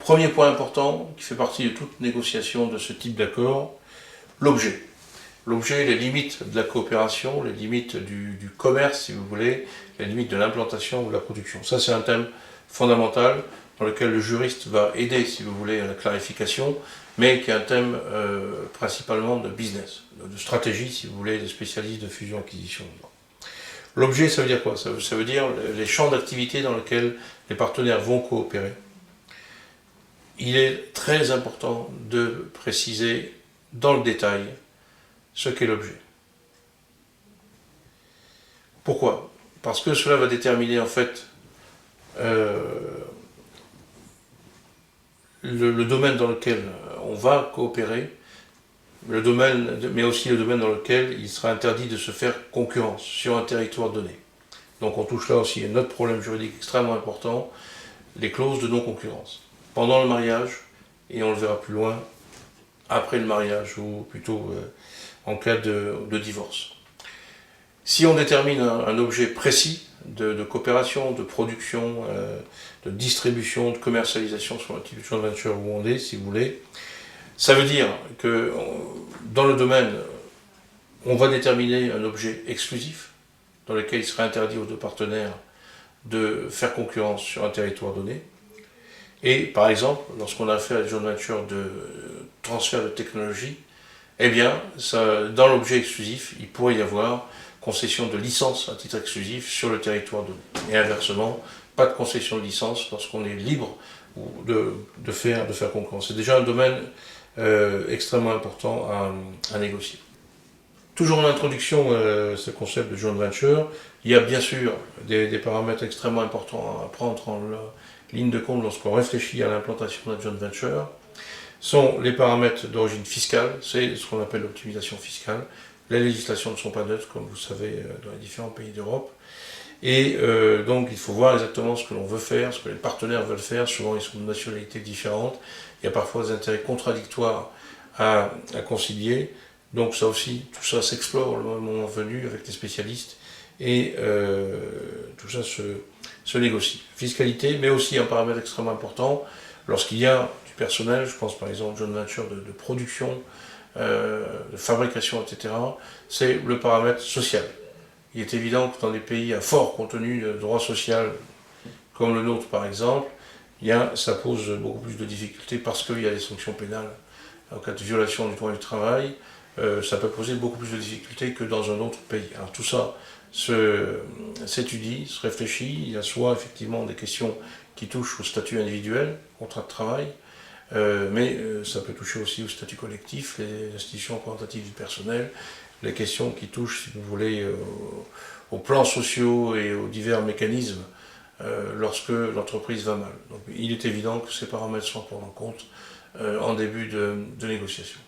Premier point important qui fait partie de toute négociation de ce type d'accord, l'objet. L'objet, les limites de la coopération, les limites du commerce, si vous voulez, les limites de l'implantation ou de la production. Ça, c'est un thème fondamental dans lequel le juriste va aider, si vous voulez, à la clarification, mais qui est un thème principalement de business, de stratégie, si vous voulez, des spécialistes de fusion-acquisition. L'objet, ça veut dire quoi? Ça veut dire les champs d'activité dans lesquels les partenaires vont coopérer. Il est très important de préciser dans le détail ce qu'est l'objet. Pourquoi? Parce que cela va déterminer en fait le domaine dans lequel on va coopérer, mais aussi le domaine dans lequel il sera interdit de se faire concurrence sur un territoire donné. Donc on touche là aussi à un autre problème juridique extrêmement important, les clauses de non-concurrence. Pendant le mariage, et on le verra plus loin, après le mariage, ou plutôt en cas de divorce. Si on détermine un objet précis de coopération, de production, de distribution, de commercialisation sur le type de joint venture où on est, si vous voulez, ça veut dire que dans le domaine, on va déterminer un objet exclusif, dans lequel il serait interdit aux deux partenaires de faire concurrence sur un territoire donné. Et par exemple, lorsqu'on a fait la joint venture de transfert de technologie, eh bien, dans l'objet exclusif, il pourrait y avoir concession de licence à titre exclusif sur le territoire donné. Et inversement, pas de concession de licence lorsqu'on est libre de faire concurrence. C'est déjà un domaine extrêmement important à négocier. Toujours en introduction, ce concept de joint venture, il y a bien sûr des paramètres extrêmement importants à prendre en ligne de compte lorsqu'on réfléchit à l'implantation d'un joint venture. Sont les paramètres d'origine fiscale, c'est ce qu'on appelle l'optimisation fiscale. Les législations ne sont pas neutres, comme vous savez, dans les différents pays d'Europe. Et donc il faut voir exactement ce que l'on veut faire, ce que les partenaires veulent faire. Souvent ils sont de nationalités différentes. Il y a parfois des intérêts contradictoires à concilier. Donc ça aussi, tout ça s'explore le moment venu avec les spécialistes. Et tout ça se négocie. Fiscalité, mais aussi un paramètre extrêmement important, lorsqu'il y a du personnel, je pense par exemple joint venture de production, de fabrication, etc., c'est le paramètre social. Il est évident que dans des pays à fort contenu de droit social, comme le nôtre par exemple, ça pose beaucoup plus de difficultés parce qu'il y a des sanctions pénales en cas de violation du droit du travail. Ça peut poser beaucoup plus de difficultés que dans un autre pays. Alors tout ça s'étudie, se réfléchit. Il y a soit effectivement des questions qui touchent au statut individuel, contrat de travail, mais ça peut toucher aussi au statut collectif, les institutions représentatives du personnel, les questions qui touchent, si vous voulez, aux plans sociaux et aux divers mécanismes lorsque l'entreprise va mal. Donc il est évident que ces paramètres sont à prendre en compte en début de négociation.